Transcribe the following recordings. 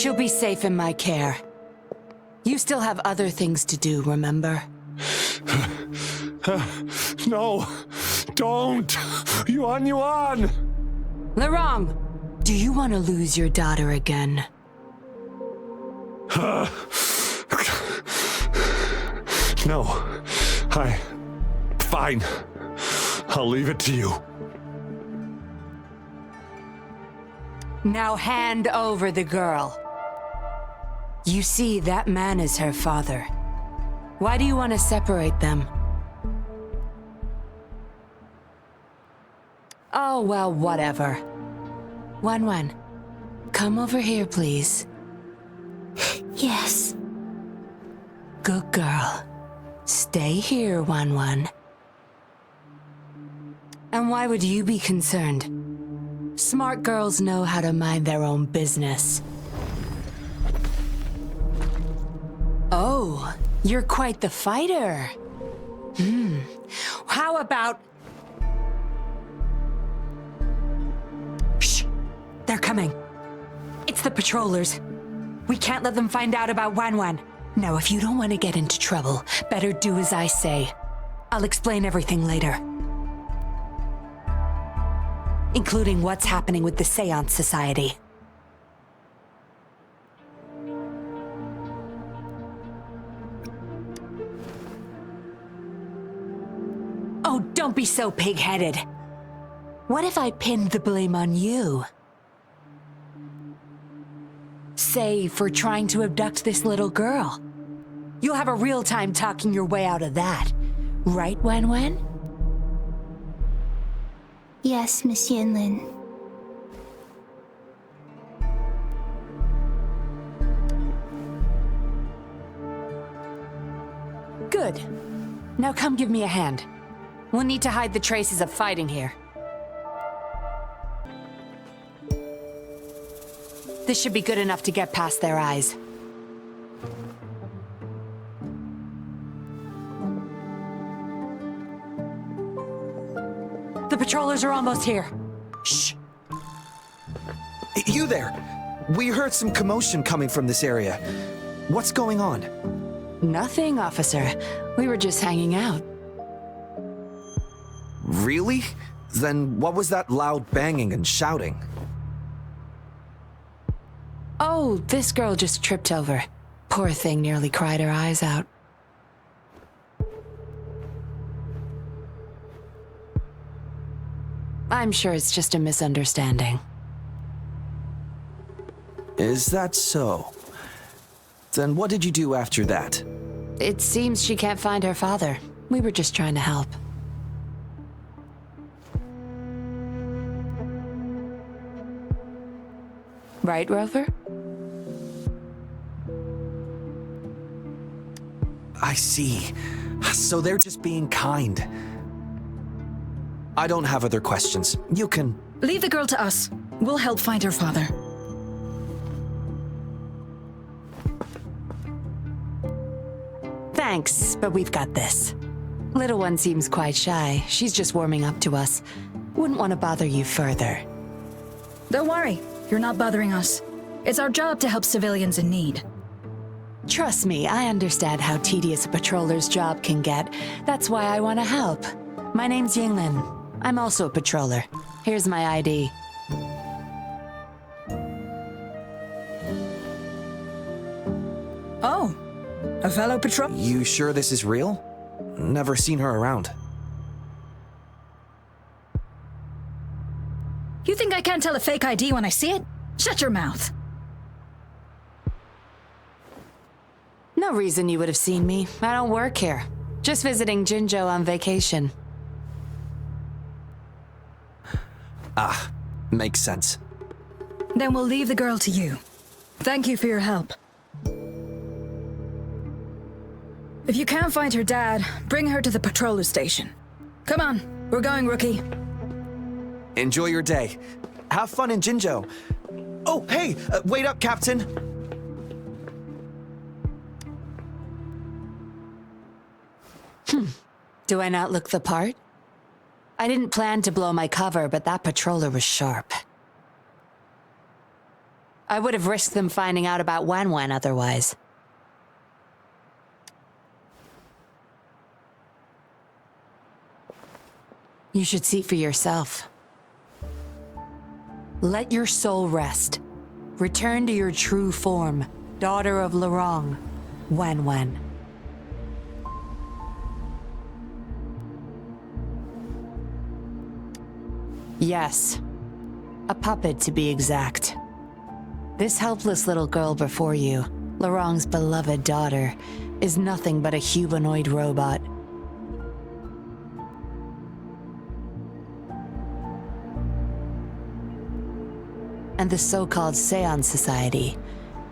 She'll be safe in my care. You still have other things to do, remember? No, don't! Yuan! Larong, do you want to lose your daughter again? No, fine. I'll leave it to you. Now hand over the girl. You see, that man is her father. Why do you want to separate them? Oh, well, whatever. Wan, come over here, please. Yes. Good girl. Stay here, Wan. And why would you be concerned? Smart girls know how to mind their own business. Oh, you're quite the fighter. How about... Shh! They're coming. It's the patrollers. We can't let them find out about Wan. Now, if you don't want to get into trouble, better do as I say. I'll explain everything later. Including what's happening with the Seance Society. Oh, don't be so pig-headed. What if I pinned the blame on you? Say, for trying to abduct this little girl. You'll have a real time talking your way out of that. Right, Wan? Yes, Miss Yinlin. Good. Now come give me a hand. We'll need to hide the traces of fighting here. This should be good enough to get past their eyes. The patrollers are almost here. Shh. You there! We heard some commotion coming from this area. What's going on? Nothing, officer. We were just hanging out. Really? Then what was that loud banging and shouting? Oh, this girl just tripped over. Poor thing nearly cried her eyes out. I'm sure it's just a misunderstanding. Is that so? Then what did you do after that? It seems she can't find her father. We were just trying to help. Right, Rover? I see. So they're just being kind. I don't have other questions. You can... Leave the girl to us. We'll help find her father. Thanks, but we've got this. Little one seems quite shy. She's just warming up to us. Wouldn't want to bother you further. Don't worry. You're not bothering us. It's our job to help civilians in need. Trust me, I understand how tedious a patroller's job can get. That's why I want to help. My name's Yinlin. I'm also a patroller. Here's my ID. Oh, a fellow patrol... You sure this is real? Never seen her around. You think I can't tell a fake ID when I see it? Shut your mouth. No reason you would have seen me. I don't work here. Just visiting Jinzhou on vacation. Ah, makes sense. Then we'll leave the girl to you. Thank you for your help. If you can't find her dad, bring her to the patroller station. Come on, we're going, Rookie. Enjoy your day. Have fun in Jinzhou. Oh, hey, wait up, Captain. Do I not look the part? I didn't plan to blow my cover, but that patroller was sharp. I would have risked them finding out about Wan Wan otherwise. You should see for yourself. Let your soul rest. Return to your true form, daughter of Lorong, Wan Wan. Yes, a puppet to be exact. This helpless little girl before you, Lorong's beloved daughter, is nothing but a humanoid robot. And the so-called Seance Society,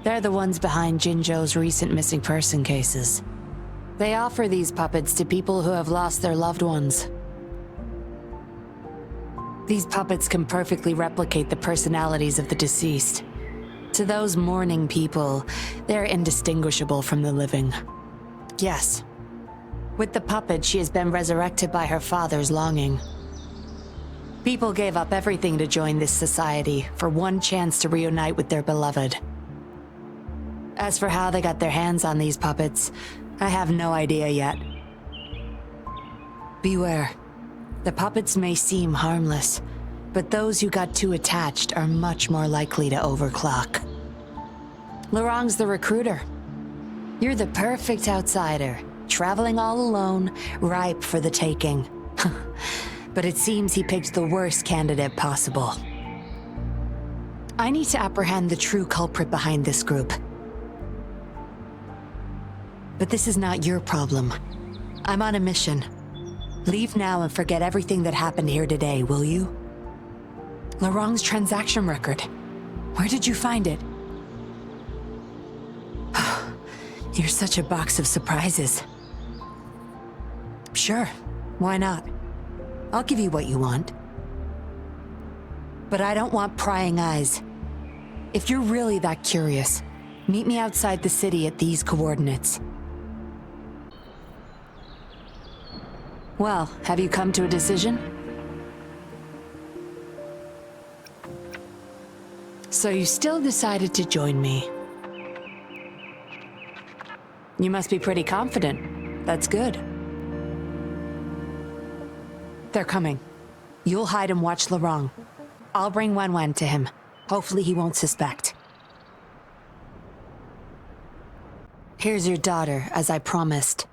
they're the ones behind Jinzhou's recent missing person cases. They offer these puppets to people who have lost their loved ones. These puppets can perfectly replicate the personalities of the deceased. To those mourning people, they're indistinguishable from the living. Yes, with the puppet, she has been resurrected by her father's longing. People gave up everything to join this society for one chance to reunite with their beloved. As for how they got their hands on these puppets, I have no idea yet. Beware. The puppets may seem harmless, but those who got too attached are much more likely to overclock. Lorong's the recruiter. You're the perfect outsider, traveling all alone, ripe for the taking. But it seems he picked the worst candidate possible. I need to apprehend the true culprit behind this group. But this is not your problem. I'm on a mission. Leave now and forget everything that happened here today, will you? Lorong's transaction record. Where did you find it? You're such a box of surprises. Sure, why not? I'll give you what you want. But I don't want prying eyes. If you're really that curious, meet me outside the city at these coordinates. Well, have you come to a decision? So you still decided to join me. You must be pretty confident. That's good. They're coming. You'll hide and watch Lorong. I'll bring Wan Wan to him. Hopefully he won't suspect. Here's your daughter, as I promised.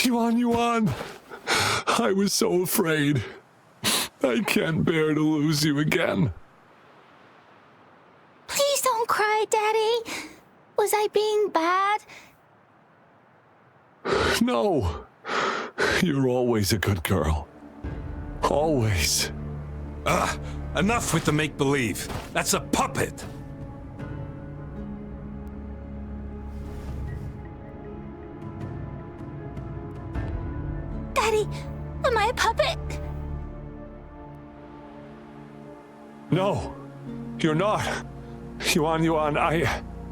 Yuan, I was so afraid. I can't bear to lose you again. Please don't cry, Daddy. Was I being bad? No. You're always a good girl. Always. Enough with the make-believe. That's a puppet. Daddy, am I a puppet? No, you're not. Yuan,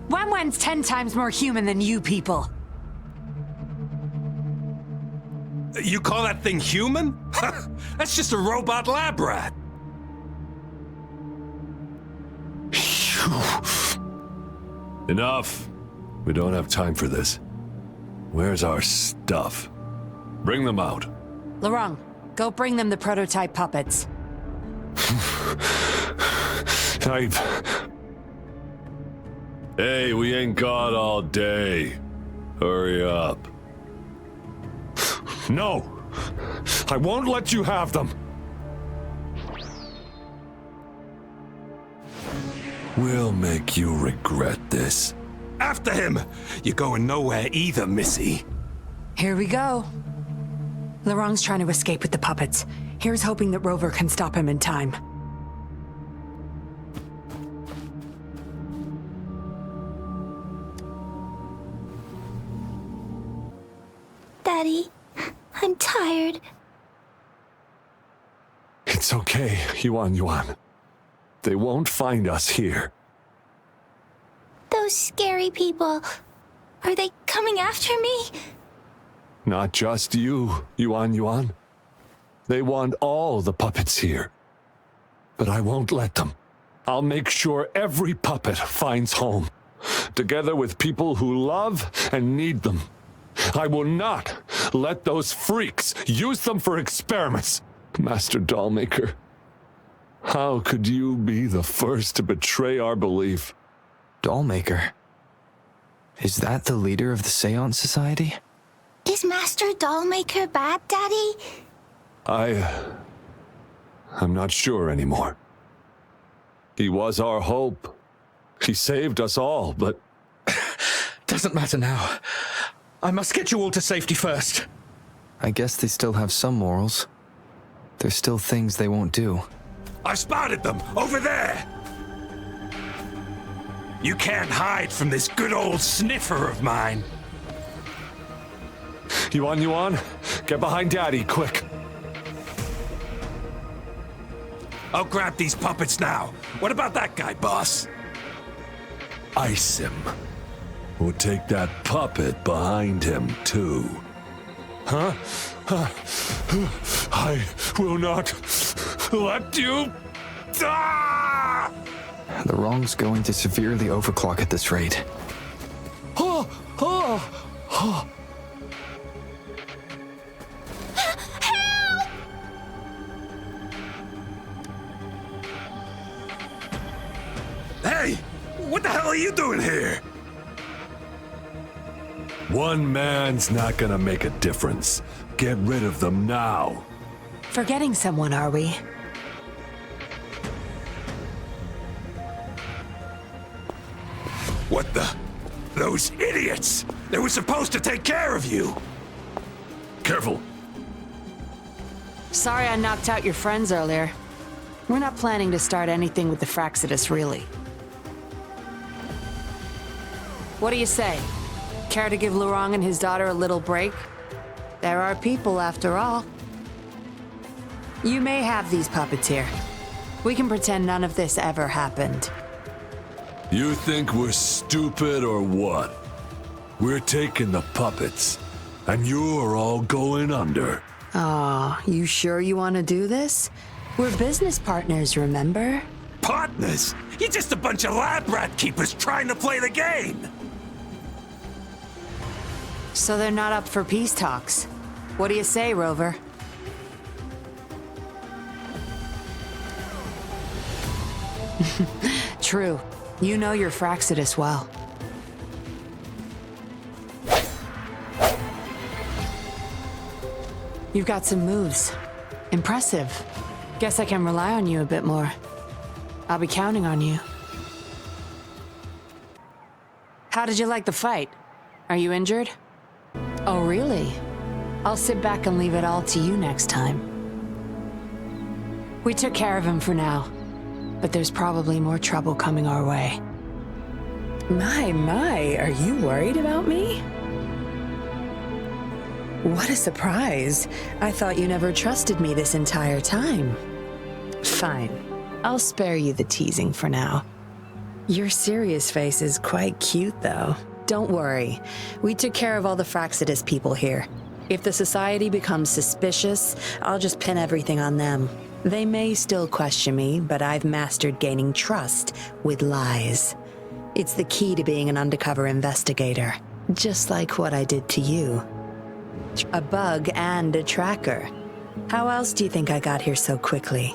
Wan Wan's 10 times more human than you people. You call that thing human? That's just a robot lab rat. Enough. We don't have time for this. Where's our stuff? Bring them out. Lorong, go bring them the prototype puppets. Hey, we ain't got all day. Hurry up. No! I won't let you have them! We'll make you regret this. After him! You're going nowhere either, Missy. Here we go. Lorong's trying to escape with the puppets. Here's hoping that Rover can stop him in time. Daddy, I'm tired. It's okay, Yuan. They won't find us here. Those scary people, are they coming after me? Not just you, Yuan. They want all the puppets here. But I won't let them. I'll make sure every puppet finds home, together with people who love and need them. I will not let those freaks use them for experiments. Master Dollmaker, how could you be the first to betray our belief? Dollmaker? Is that the leader of the Seance Society? Is Master Dollmaker bad, Daddy? I'm not sure anymore. He was our hope. He saved us all, but... Doesn't matter now. I must get you all to safety first. I guess they still have some morals. There's still things they won't do. I've spotted them, over there! You can't hide from this good old sniffer of mine. Yuan, get behind Daddy, quick. I'll grab these puppets now. What about that guy, boss? Ice him. We'll take that puppet behind him, too. Huh? I will not let you... Ah! The wrong's going to severely overclock at this rate. Hey! What the hell are you doing here? One man's not gonna make a difference. Get rid of them now. Forgetting someone, are we? What the? Those idiots! They were supposed to take care of you! Careful. Sorry I knocked out your friends earlier. We're not planning to start anything with the Fraxidus, really. What do you say? Care to give Lurong and his daughter a little break? There are people, after all. You may have these puppets here. We can pretend none of this ever happened. You think we're stupid or what? We're taking the puppets, and you're all going under. Aw, you sure you want to do this? We're business partners, remember? Partners? You're just a bunch of lab rat keepers trying to play the game! So they're not up for peace talks. What do you say, Rover? True. You know your Fraxidus well. You've got some moves. Impressive. Guess I can rely on you a bit more. I'll be counting on you. How did you like the fight? Are you injured? Oh, really? I'll sit back and leave it all to you next time. We took care of him for now, but there's probably more trouble coming our way. My, are you worried about me? What a surprise. I thought you never trusted me this entire time. Fine. I'll spare you the teasing for now. Your serious face is quite cute, though. Don't worry. We took care of all the Fraxidus people here. If the Society becomes suspicious, I'll just pin everything on them. They may still question me, but I've mastered gaining trust with lies. It's the key to being an undercover investigator, just like what I did to you. A bug and a tracker. How else do you think I got here so quickly?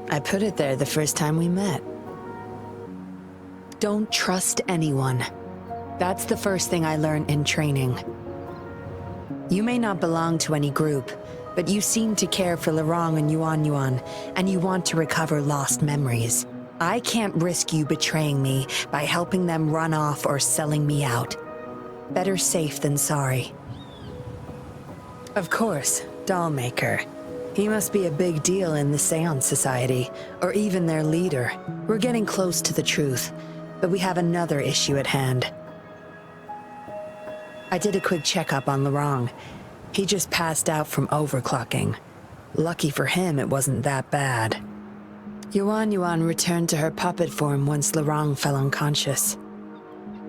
I put it there the first time we met. Don't trust anyone. That's the first thing I learned in training. You may not belong to any group, but you seem to care for Lurong and Yuan, and you want to recover lost memories. I can't risk you betraying me by helping them run off or selling me out. Better safe than sorry. Of course, Dollmaker. He must be a big deal in the Seance Society, or even their leader. We're getting close to the truth, but we have another issue at hand. I did a quick checkup on Lurong. He just passed out from overclocking. Lucky for him, it wasn't that bad. Yuan returned to her puppet form once Lurong fell unconscious.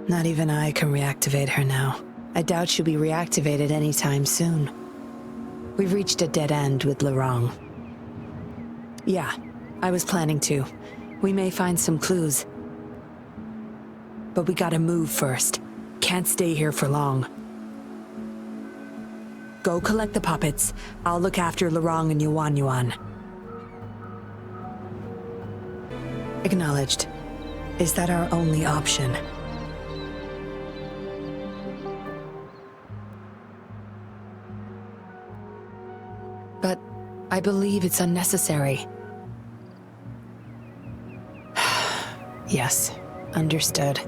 Not even I can reactivate her now. I doubt she'll be reactivated anytime soon. We've reached a dead end with Lurong. Yeah, I was planning to. We may find some clues. But we gotta move first. Can't stay here for long. Go collect the puppets. I'll look after Lorong and Yuan. Acknowledged. Is that our only option? But I believe it's unnecessary. Yes, understood.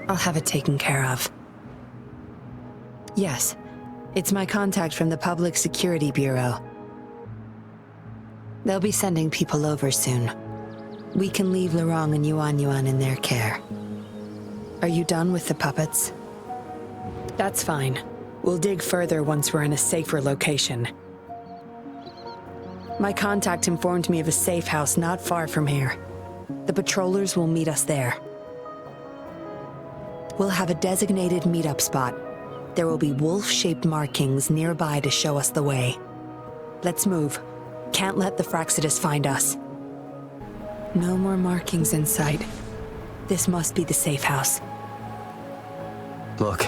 I'll have it taken care of. Yes, it's my contact from the Public Security Bureau. They'll be sending people over soon. We can leave Lorong and Yuan in their care. Are you done with the puppets? That's fine. We'll dig further once we're in a safer location. My contact informed me of a safe house not far from here. The patrollers will meet us there. We'll have a designated meetup spot. There will be wolf-shaped markings nearby to show us the way. Let's move. Can't let the Fraxidus find us. No more markings in sight. This must be the safe house. Look,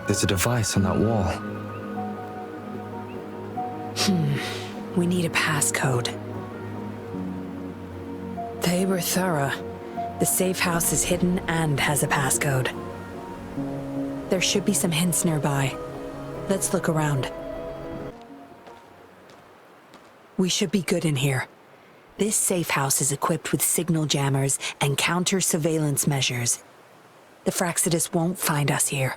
there's a device on that wall. We need a passcode. They were thorough. The safe house is hidden and has a passcode. There should be some hints nearby. Let's look around. We should be good in here. This safe house is equipped with signal jammers and counter-surveillance measures. The Fraxidus won't find us here.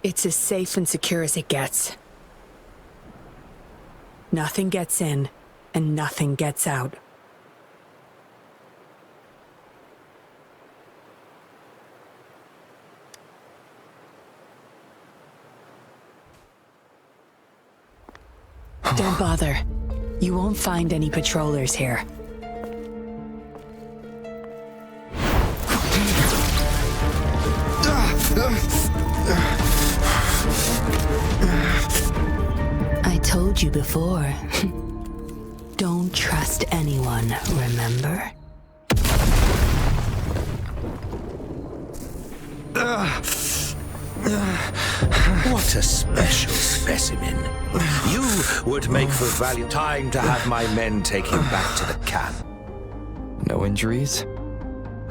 It's as safe and secure as it gets. Nothing gets in, and nothing gets out. Don't bother. You won't find any patrollers here. I told you before. Don't trust anyone, remember? What a special specimen. You would make for value. Time to have my men take him back to the camp. No injuries?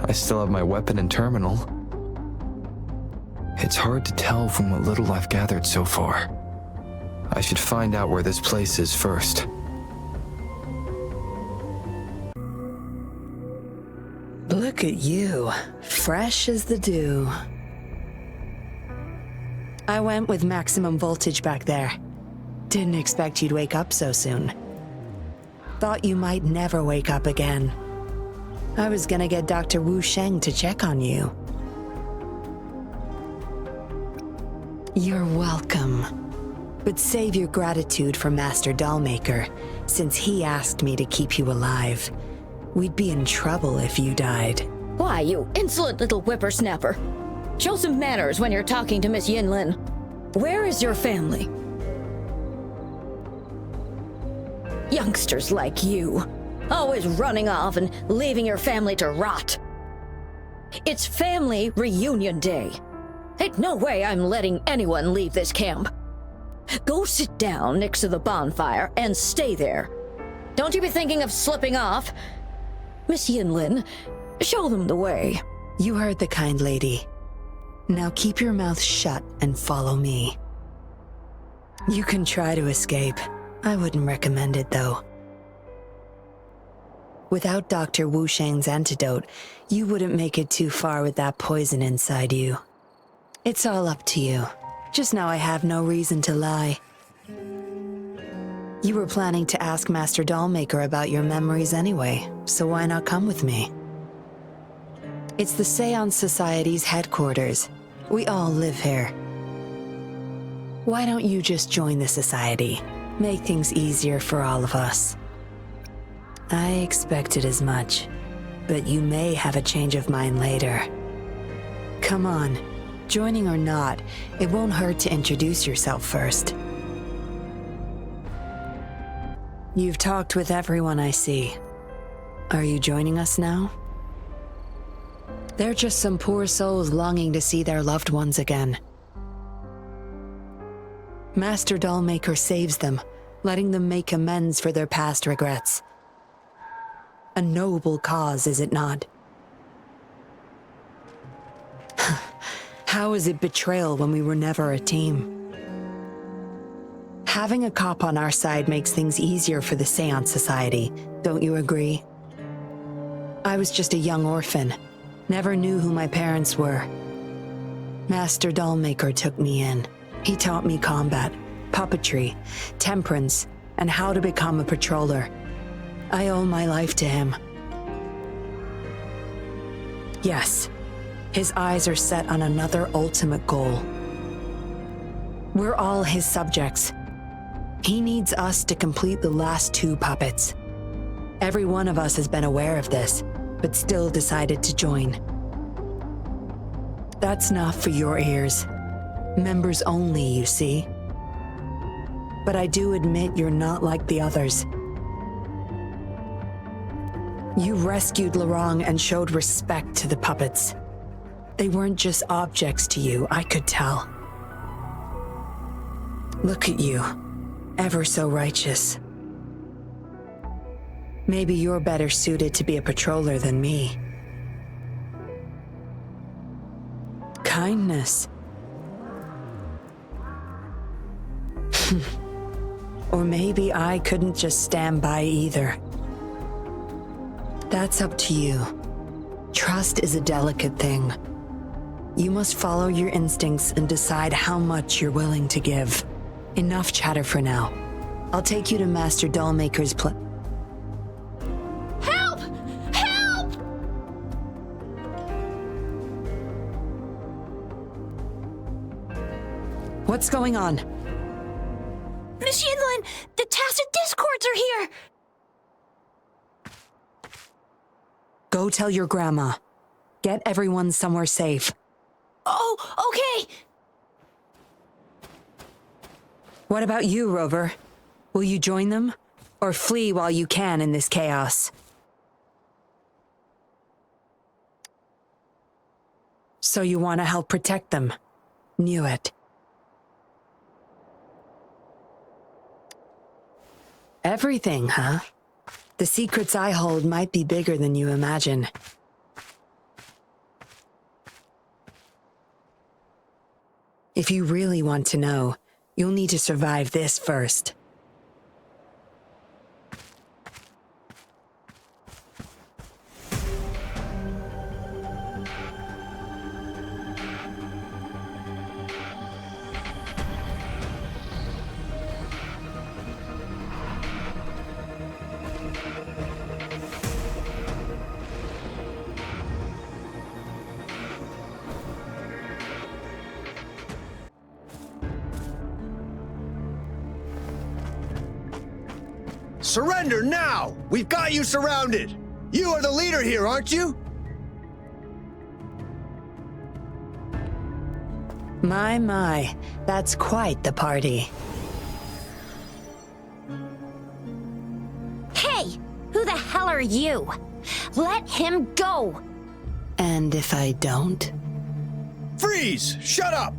I still have my weapon and terminal. It's hard to tell from what little I've gathered so far. I should find out where this place is first. Look at you, fresh as the dew. I went with maximum voltage back there. Didn't expect you'd wake up so soon. Thought you might never wake up again. I was gonna get Dr. Wu Sheng to check on you. You're welcome. But save your gratitude for Master Dollmaker, since he asked me to keep you alive. We'd be in trouble if you died. Why, you insolent little whippersnapper. Show some manners when you're talking to Miss Yinlin. Where is your family? Youngsters like you, always running off and leaving your family to rot. It's family reunion day. Ain't no way I'm letting anyone leave this camp. Go sit down next to the bonfire and stay there. Don't you be thinking of slipping off. Miss Yinlin, show them the way. You heard the kind lady. Now keep your mouth shut and follow me. You can try to escape. I wouldn't recommend it, though. Without Dr. Wu Sheng's antidote, you wouldn't make it too far with that poison inside you. It's all up to you. Just now I have no reason to lie. You were planning to ask Master Dollmaker about your memories anyway, so why not come with me? It's the Seance Society's headquarters. We all live here. Why don't you just join the society? Make things easier for all of us. I expected as much, but you may have a change of mind later. Come on, joining or not, it won't hurt to introduce yourself first. You've talked with everyone I see. Are you joining us now? They're just some poor souls longing to see their loved ones again. Master Dollmaker saves them, letting them make amends for their past regrets. A noble cause, is it not? How is it betrayal when we were never a team? Having a cop on our side makes things easier for the Seance Society, don't you agree? I was just a young orphan, never knew who my parents were. Master Dollmaker took me in. He taught me combat, puppetry, temperance, and how to become a patroller. I owe my life to him. Yes, his eyes are set on another ultimate goal. We're all his subjects. He needs us to complete the last 2 puppets. Every one of us has been aware of this, but still decided to join. That's not for your ears. Members only, you see. But I do admit you're not like the others. You rescued Lorong and showed respect to the puppets. They weren't just objects to you, I could tell. Look at you, ever so righteous. Maybe you're better suited to be a patroller than me. Kindness. Or maybe I couldn't just stand by either. That's up to you. Trust is a delicate thing. You must follow your instincts and decide how much you're willing to give. Enough chatter for now. I'll take you to Master Dollmaker's Help! Help! What's going on? Miss Yinlin, the Tacit Discords are here! Go tell your grandma. Get everyone somewhere safe. Oh, okay! What about you, Rover? Will you join them? Or flee while you can in this chaos? So you want to help protect them? Knew it. Everything, huh? The secrets I hold might be bigger than you imagine. If you really want to know, you'll need to survive this first. Surrender now! We've got you surrounded! You are the leader here, aren't you? My, that's quite the party. Hey! Who the hell are you? Let him go! And if I don't? Freeze! Shut up!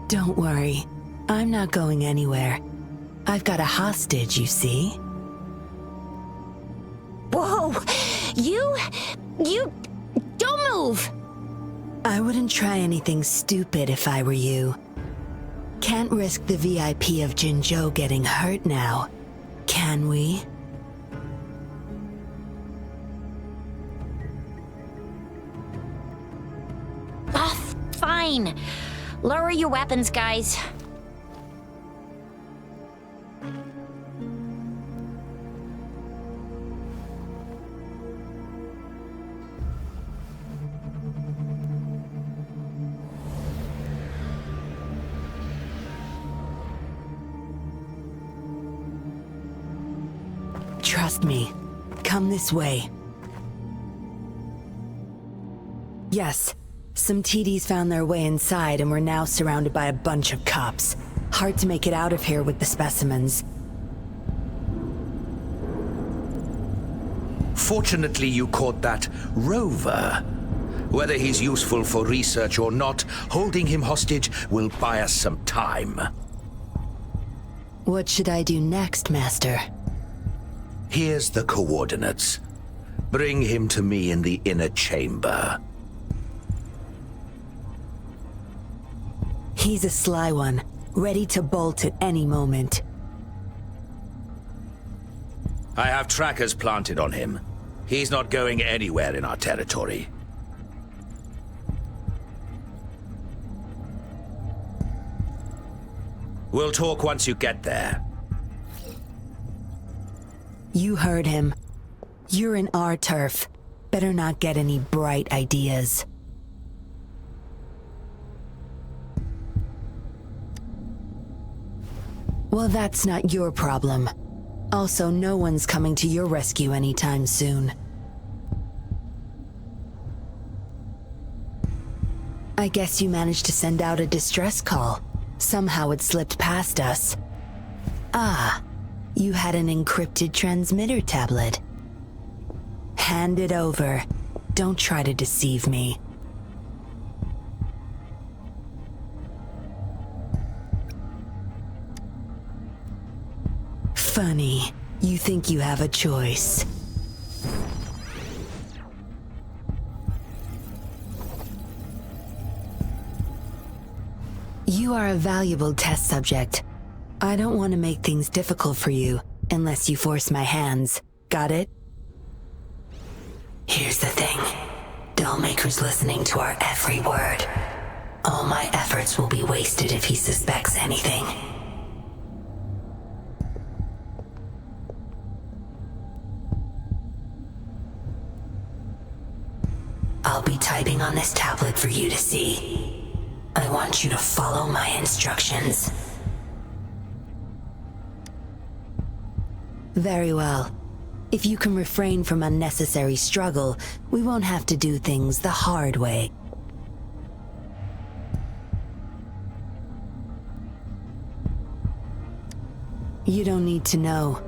Don't worry. I'm not going anywhere. I've got a hostage, you see? Whoa! You don't move! I wouldn't try anything stupid if I were you. Can't risk the VIP of Jinzhou getting hurt now, can we? Ah, fine. Lower your weapons, guys. Trust me. Come this way. Yes, some TDs found their way inside and we're now surrounded by a bunch of cops. Hard to make it out of here with the specimens. Fortunately, you caught that rover. Whether he's useful for research or not, holding him hostage will buy us some time. What should I do next, Master? Here's the coordinates. Bring him to me in the inner chamber. He's a sly one, ready to bolt at any moment. I have trackers planted on him. He's not going anywhere in our territory. We'll talk once you get there. You heard him. You're in our turf. Better not get any bright ideas. Well, that's not your problem. Also, no one's coming to your rescue anytime soon. I guess you managed to send out a distress call. Somehow it slipped past us. Ah, you had an encrypted transmitter tablet. Hand it over. Don't try to deceive me. Funny. You think you have a choice. You are a valuable test subject. I don't want to make things difficult for you, unless you force my hands. Got it? Here's the thing. Dollmaker's listening to our every word. All my efforts will be wasted if he suspects anything. I'll be typing on this tablet for you to see. I want you to follow my instructions. Very well. If you can refrain from unnecessary struggle, we won't have to do things the hard way. You don't need to know.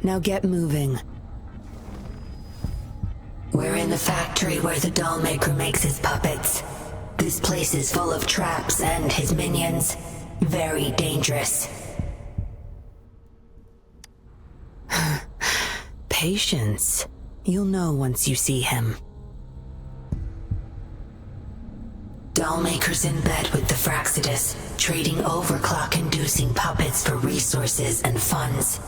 Now get moving. We're in the factory where the dollmaker makes his puppets. This place is full of traps and his minions. Very dangerous. Patience. You'll know once you see him. Dollmaker's in bed with the Fraxidus, trading overclock-inducing puppets for resources and funds.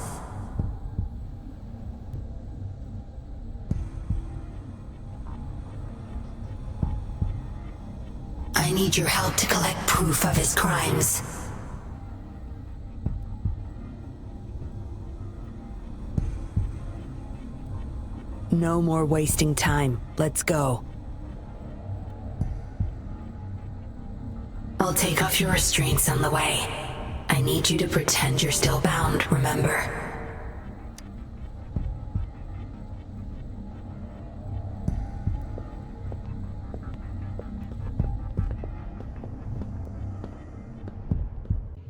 I need your help to collect proof of his crimes. No more wasting time. Let's go. I'll take off your restraints on the way. I need you to pretend you're still bound, remember?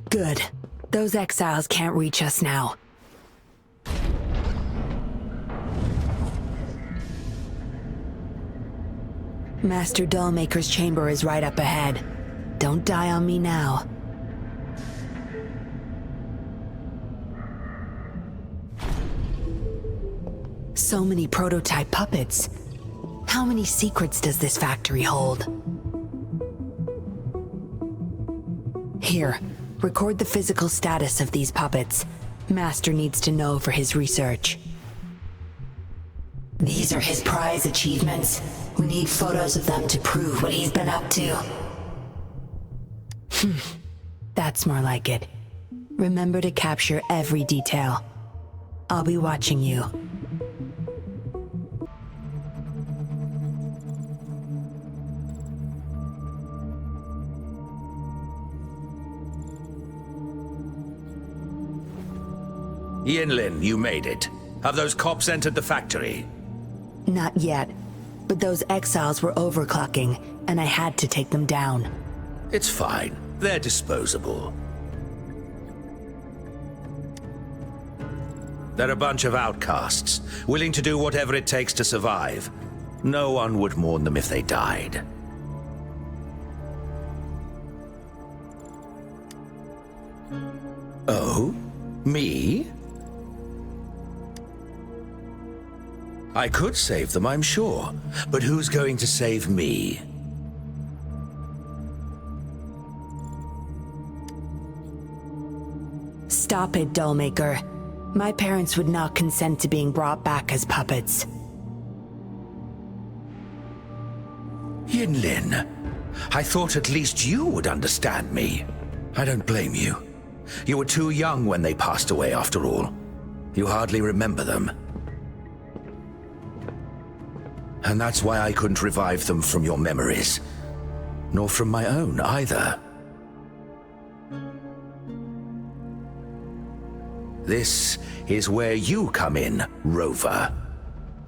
Good. Those exiles can't reach us now. Master Dollmaker's chamber is right up ahead. Don't die on me now. So many prototype puppets. How many secrets does this factory hold? Here, record the physical status of these puppets. Master needs to know for his research. These are his prize achievements. We need photos of them to prove what he's been up to. That's more like it. Remember to capture every detail. I'll be watching you. Yinlin, you made it. Have those cops entered the factory? Not yet, but those exiles were overclocking, and I had to take them down. It's fine. They're disposable. They're a bunch of outcasts, willing to do whatever it takes to survive. No one would mourn them if they died. Oh? Me? I could save them, I'm sure. But who's going to save me? Stop it, Dollmaker. My parents would not consent to being brought back as puppets. Yinlin, I thought at least you would understand me. I don't blame you. You were too young when they passed away, after all. You hardly remember them. And that's why I couldn't revive them from your memories. Nor from my own, either. This is where you come in, Rover.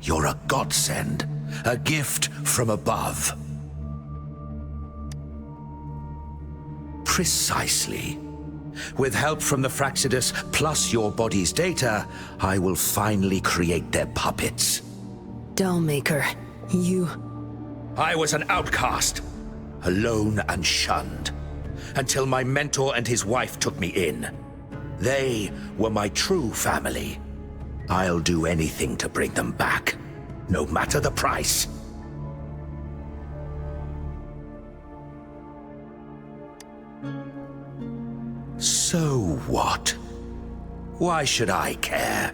You're a godsend, a gift from above. Precisely. With help from the Fraxidus plus your body's data, I will finally create their puppets. Dollmaker, you... I was an outcast, alone and shunned, until my mentor and his wife took me in. They were my true family. I'll do anything to bring them back, no matter the price. So what? Why should I care?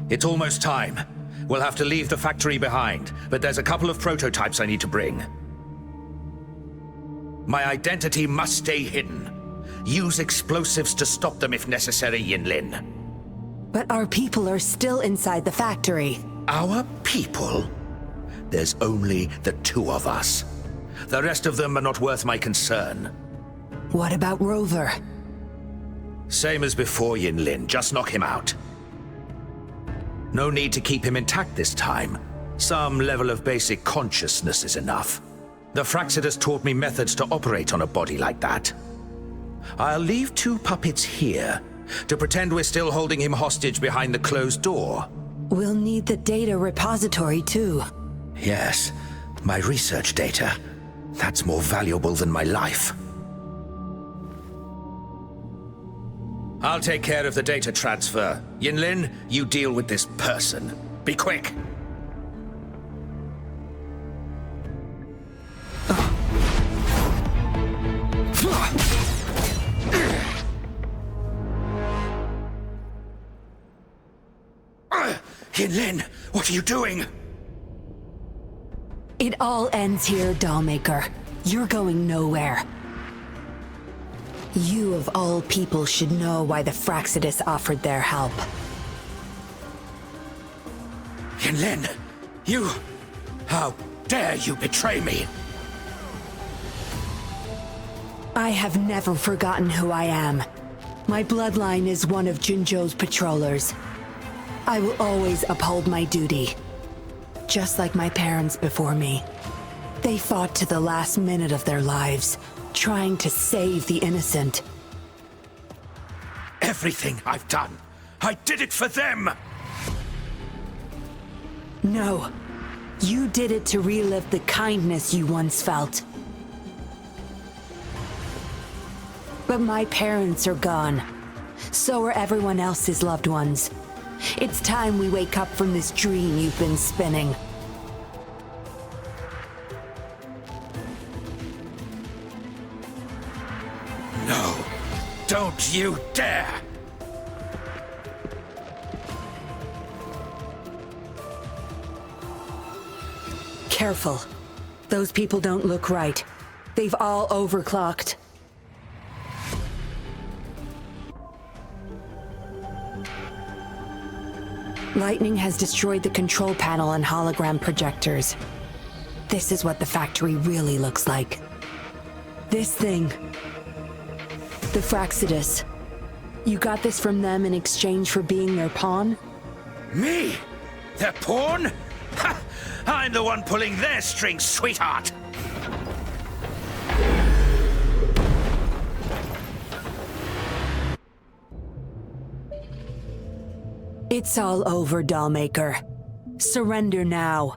It's almost time. We'll have to leave the factory behind, but there's a couple of prototypes I need to bring. My identity must stay hidden. Use explosives to stop them if necessary, Yinlin. But our people are still inside the factory. Our people? There's only the two of us. The rest of them are not worth my concern. What about Rover? Same as before, Yinlin. Just knock him out. No need to keep him intact this time. Some level of basic consciousness is enough. The Fraxidus taught me methods to operate on a body like that. I'll leave two puppets here to pretend we're still holding him hostage behind the closed door. We'll need the data repository too. Yes, my research data. That's more valuable than my life. I'll take care of the data transfer. Yinlin, you deal with this person. Be quick! Yinlin, what are you doing? It all ends here, Dollmaker. You're going nowhere. You of all people should know why the Fraxidus offered their help. Yinlin, you... How dare you betray me? I have never forgotten who I am. My bloodline is one of Jinzhou's patrollers. I will always uphold my duty. Just like my parents before me. They fought to the last minute of their lives, trying to save the innocent. Everything I've done, I did it for them! No. You did it to relive the kindness you once felt. But my parents are gone. So are everyone else's loved ones. It's time we wake up from this dream you've been spinning. No, don't you dare! Careful. Those people don't look right. They've all overclocked. Lightning has destroyed the control panel and hologram projectors. This is what the factory really looks like. This thing. The Fraxidus. You got this from them in exchange for being their pawn? Me? Their pawn? Ha! I'm the one pulling their strings, sweetheart! It's all over, Dollmaker. Surrender now.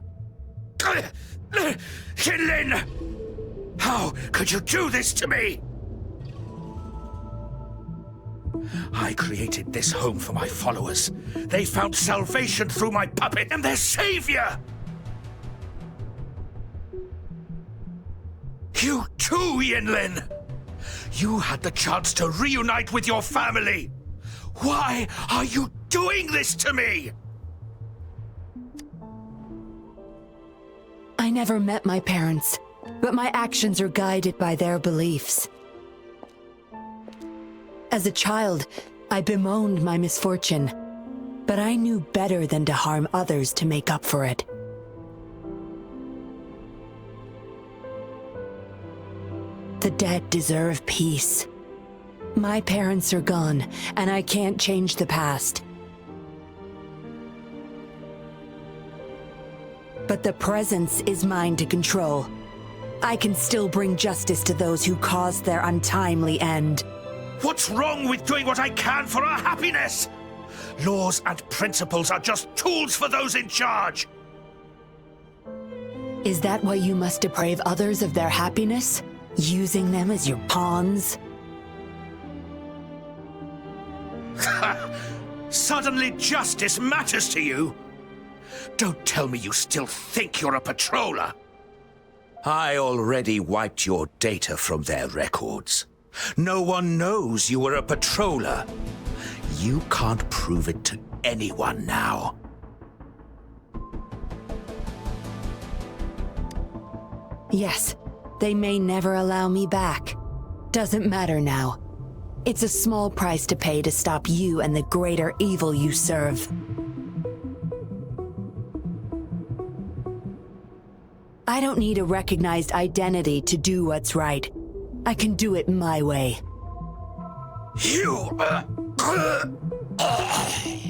Yinlin! How could you do this to me? I created this home for my followers. They found salvation through my puppet and their savior! You too, Yinlin! You had the chance to reunite with your family! Why are you doing this to me? I never met my parents, but my actions are guided by their beliefs. As a child, I bemoaned my misfortune, but I knew better than to harm others to make up for it. The dead deserve peace. My parents are gone, and I can't change the past. But the presence is mine to control. I can still bring justice to those who caused their untimely end. What's wrong with doing what I can for our happiness? Laws and principles are just tools for those in charge. Is that why you must deprive others of their happiness? Using them as your pawns? Suddenly justice matters to you? Don't tell me you still think you're a patroller. I already wiped your data from their records. No one knows you were a patroller. You can't prove it to anyone now. Yes, they may never allow me back. Doesn't matter now. It's a small price to pay to stop you and the greater evil you serve. I don't need a recognized identity to do what's right. I can do it my way.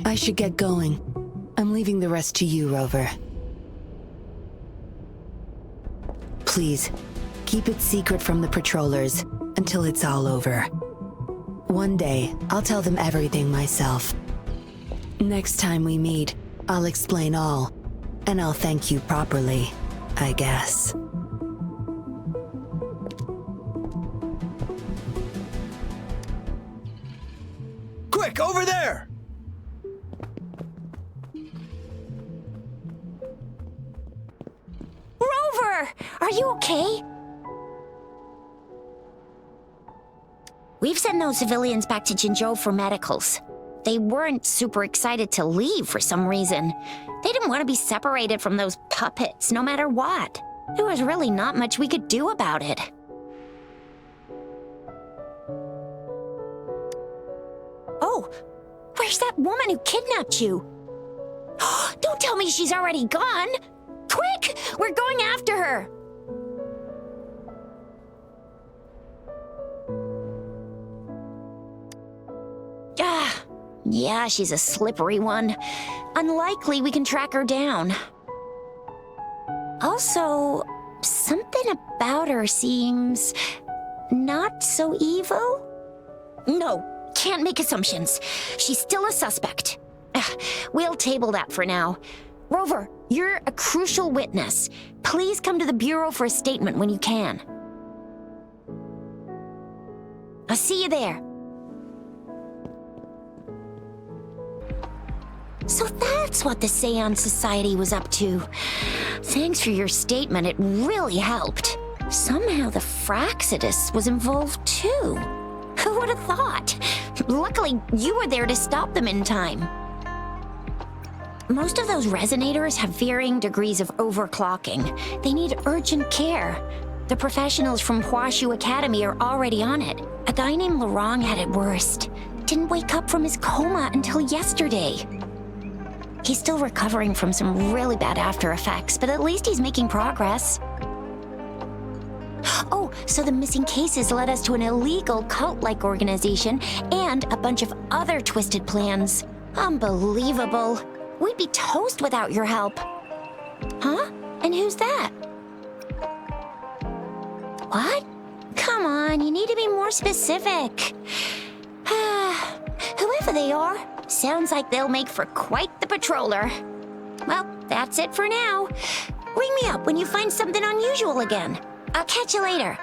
I should get going. I'm leaving the rest to you, Rover. Please, keep it secret from the patrollers until it's all over. One day, I'll tell them everything myself. Next time we meet, I'll explain all, and I'll thank you properly, I guess. Quick, over there! Rover! Are you okay? We've sent those civilians back to Jinzhou for medicals. They weren't super excited to leave for some reason. They didn't want to be separated from those puppets, no matter what. There was really not much we could do about it. Oh, where's that woman who kidnapped you? Don't tell me she's already gone! Quick! We're going after her! Yeah, she's a slippery one. Unlikely we can track her down. Also, something about her seems not so evil? No, can't make assumptions. She's still a suspect. We'll table that for now. Rover, you're a crucial witness. Please come to the Bureau for a statement when you can. I'll see you there. So that's what the Seance Society was up to. Thanks for your statement, it really helped. Somehow the Fraxidus was involved too. Who would have thought? Luckily, you were there to stop them in time. Most of those resonators have varying degrees of overclocking. They need urgent care. The professionals from Huashu Academy are already on it. A guy named Larong had it worst. Didn't wake up from his coma until yesterday. He's still recovering from some really bad after effects, but at least he's making progress. Oh, so the missing cases led us to an illegal cult-like organization and a bunch of other twisted plans. Unbelievable. We'd be toast without your help. Huh? And who's that? What? Come on, you need to be more specific. Whoever they are, Sounds like they'll make for quite the patroller. Well, that's it for now. Ring me up when you find something unusual again. I'll catch you later.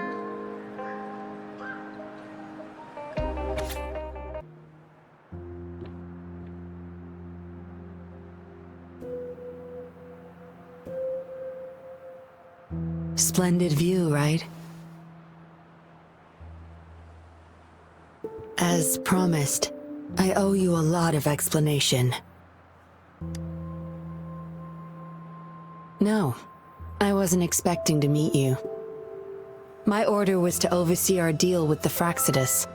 Splendid view, right? As promised, I owe you a lot of explanation. No, I wasn't expecting to meet you. My order was to oversee our deal with the Fraxidus.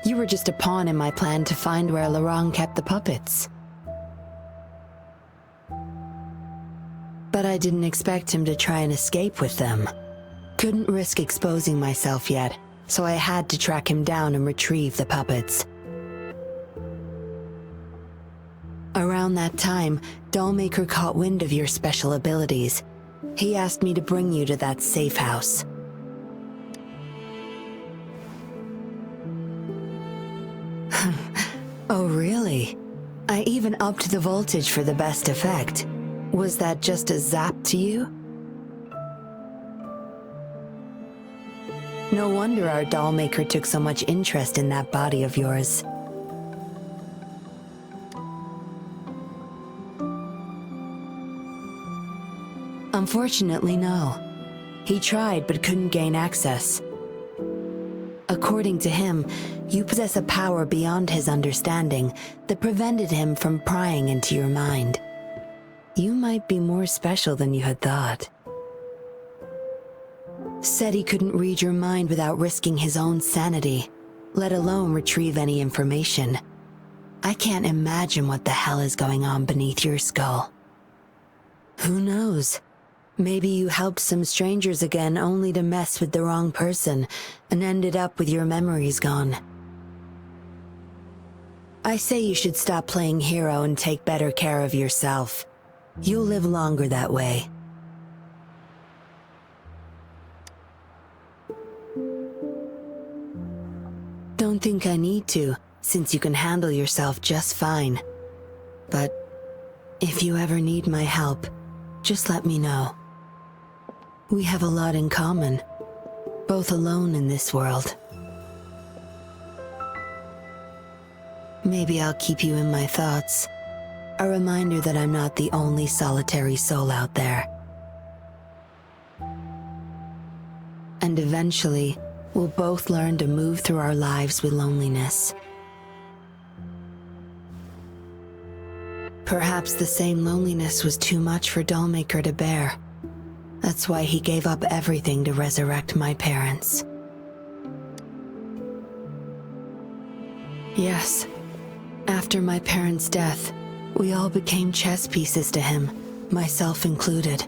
You were just a pawn in my plan to find where Laurent kept the puppets. But I didn't expect him to try and escape with them. Couldn't risk exposing myself yet, so I had to track him down and retrieve the puppets. Around that time, Dollmaker caught wind of your special abilities. He asked me to bring you to that safe house. Oh, really? I even upped the voltage for the best effect. Was that just a zap to you? No wonder our dollmaker took so much interest in that body of yours. Unfortunately, no. He tried but couldn't gain access. According to him, you possess a power beyond his understanding that prevented him from prying into your mind. You might be more special than you had thought. Said he couldn't read your mind without risking his own sanity, let alone retrieve any information. I can't imagine what the hell is going on beneath your skull. Who knows? Maybe you helped some strangers again only to mess with the wrong person and ended up with your memories gone. I say you should stop playing hero and take better care of yourself. You'll live longer that way. Don't think I need to, since you can handle yourself just fine. But if you ever need my help, just let me know. We have a lot in common, both alone in this world. Maybe I'll keep you in my thoughts. A reminder that I'm not the only solitary soul out there. And eventually, we'll both learn to move through our lives with loneliness. Perhaps the same loneliness was too much for Dollmaker to bear. That's why he gave up everything to resurrect my parents. Yes, after my parents' death, we all became chess pieces to him, myself included.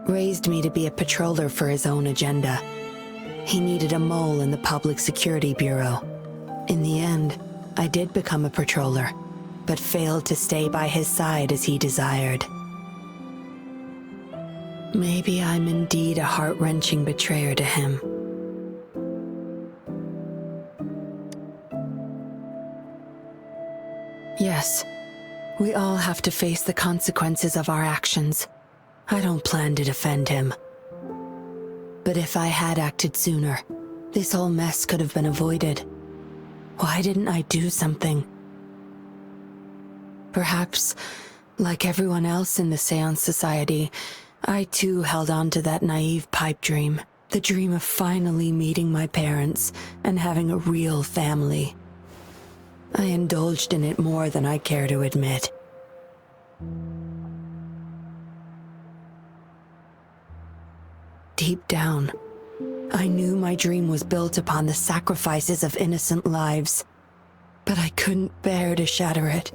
Raised me to be a patroller for his own agenda. He needed a mole in the Public Security Bureau. In the end, I did become a patroller, but failed to stay by his side as he desired. Maybe I'm indeed a heart-wrenching betrayer to him. Yes, we all have to face the consequences of our actions. I don't plan to defend him. But if I had acted sooner, this whole mess could have been avoided. Why didn't I do something? Perhaps, like everyone else in the Seance Society, I too held on to that naive pipe dream. The dream of finally meeting my parents and having a real family. I indulged in it more than I care to admit. Deep down, I knew my dream was built upon the sacrifices of innocent lives, but I couldn't bear to shatter it.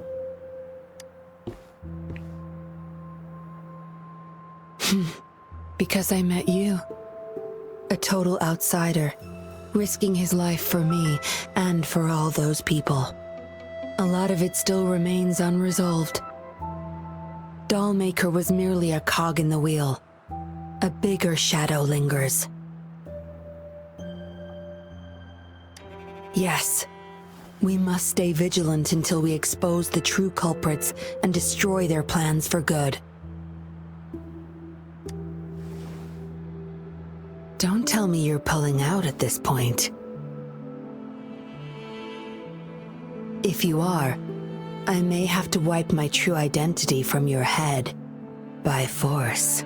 Because I met you, a total outsider, risking his life for me and for all those people. A lot of it still remains unresolved. Dollmaker was merely a cog in the wheel. A bigger shadow lingers. Yes. We must stay vigilant until we expose the true culprits and destroy their plans for good. Don't tell me you're pulling out at this point. If you are, I may have to wipe my true identity from your head by force.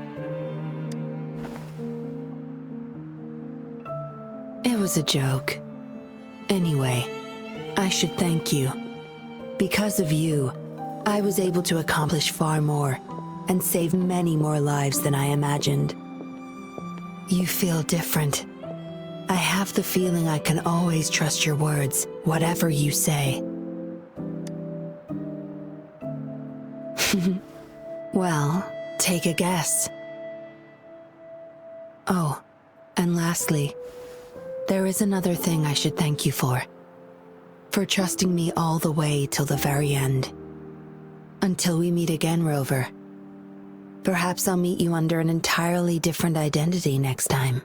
It was a joke. Anyway, I should thank you. Because of you, I was able to accomplish far more and save many more lives than I imagined. You feel different. I have the feeling I can always trust your words, whatever you say. Well, take a guess. Oh, and lastly, there is another thing I should thank you for. For trusting me all the way till the very end. Until we meet again, Rover. Perhaps I'll meet you under an entirely different identity next time.